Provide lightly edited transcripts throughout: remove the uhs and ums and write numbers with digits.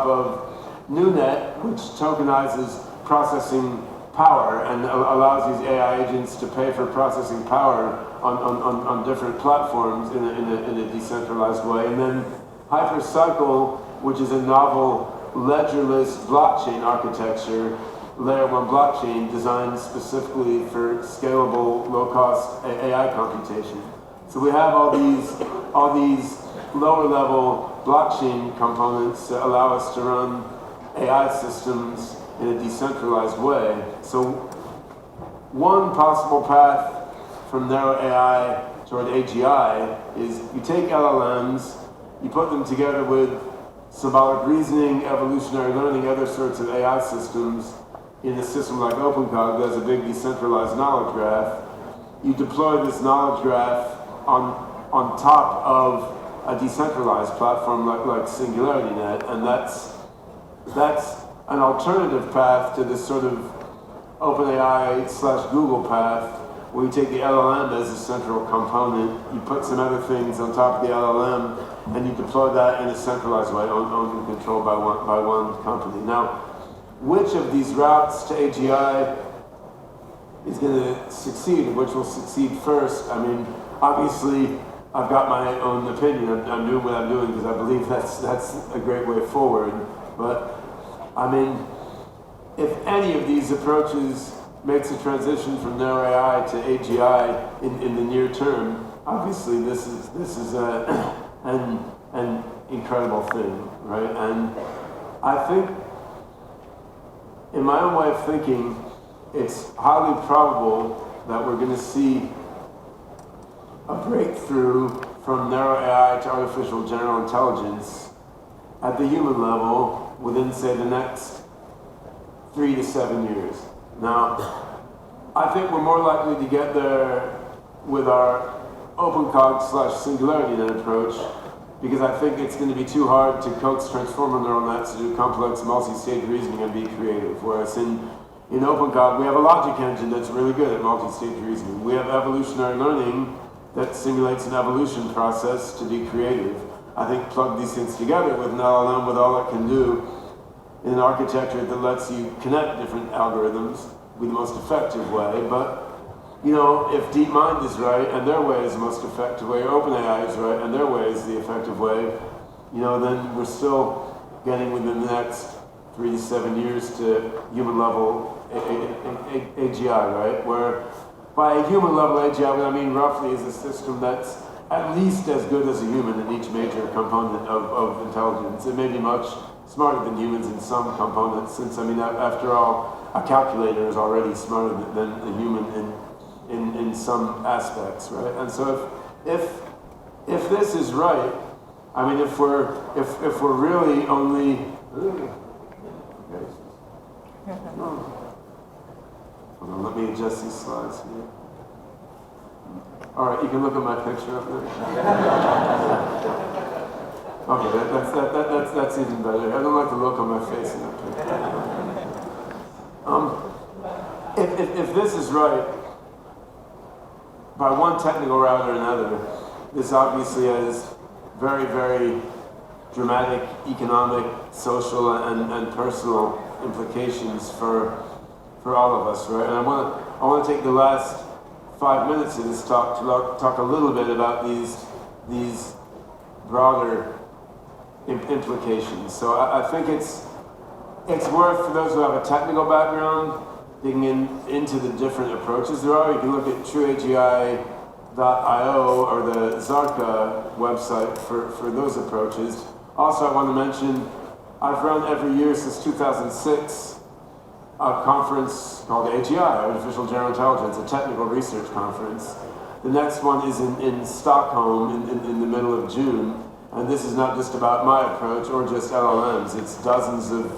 of NewNet, which tokenizes processing power and allows these AI agents to pay for processing power on different platforms in a decentralized way. And then Hypercycle, which is a novel ledgerless blockchain architecture, layer 1 blockchain designed specifically for scalable, low-cost AI computation. So we have all these lower-level blockchain components that allow us to run AI systems in a decentralized way. So one possible path from narrow AI toward AGI is you take LLMs, you put them together with symbolic reasoning, evolutionary learning, other sorts of AI systems in a system like OpenCog that has a big decentralized knowledge graph. You deploy this knowledge graph on top of a decentralized platform like SingularityNet, and that's an alternative path to this sort of OpenAI/Google path, where you take the LLM as a central component, you put some other things on top of the LLM, and you deploy that in a centralized way, owned and controlled by one company. Now, which of these routes to AGI is going to succeed, which will succeed first? I mean, obviously, I've got my own opinion. I'm doing what I'm doing because I believe that's a great way forward. But I mean, if any of these approaches makes a transition from narrow AI to AGI in the near term, obviously this is an incredible thing, right? And I think, in my own way of thinking, it's highly probable that we're going to see a breakthrough from narrow AI to artificial general intelligence at the human level within, say, the next 3 to 7 years. Now, I think we're more likely to get there with our OpenCog/SingularityNet approach, because I think it's going to be too hard to coax transformer neural nets to do complex multi-stage reasoning and be creative. Whereas in OpenCog, we have a logic engine that's really good at multi-stage reasoning. We have evolutionary learning that simulates an evolution process to be creative. I think plug these things together with an LLM with all it can do in an architecture that lets you connect different algorithms be the most effective way. But if DeepMind is right and their way is the most effective way, or OpenAI is right and their way is the effective way, then we're still getting within the next 3 to 7 years to human level AGI, right? Where by a human level AGI, what I mean roughly is a system that's at least as good as a human in each major component of intelligence. It may be much smarter than humans in some components, since, after all, a calculator is already smarter than a human in some aspects, right? And so if this is right, if we're really only hold on, let me adjust these slides here. All right, you can look at my picture up there. Okay, that's even better. I don't like the look on my face in that picture. If this is right, by one technical route or another, this obviously has very, very dramatic economic, social, and personal implications for all of us, right? And I want to take the last 5 minutes of this talk to talk a little bit about these broader implications. So I think it's worth, for those who have a technical background, digging into the different approaches there are. You can look at trueagi.io or the Zarka website for those approaches. Also, I want to mention, I've run every year since 2006 a conference called AGI, Artificial General Intelligence, a technical research conference. The next one is in Stockholm in the middle of June, and this is not just about my approach or just LLMs. It's dozens of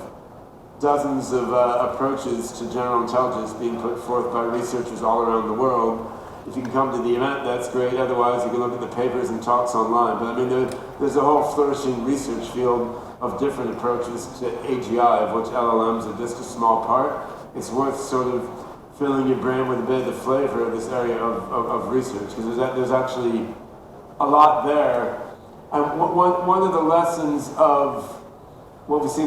approaches to general intelligence being put forth by researchers all around the world. If you can come to the event, that's great. Otherwise, you can look at the papers and talks online. But there's a whole flourishing research field of different approaches to AGI, of which LLMs are just a small part. It's worth sort of filling your brain with a bit of the flavor of this area of research, because there's actually a lot there. And one of the lessons of what we've seen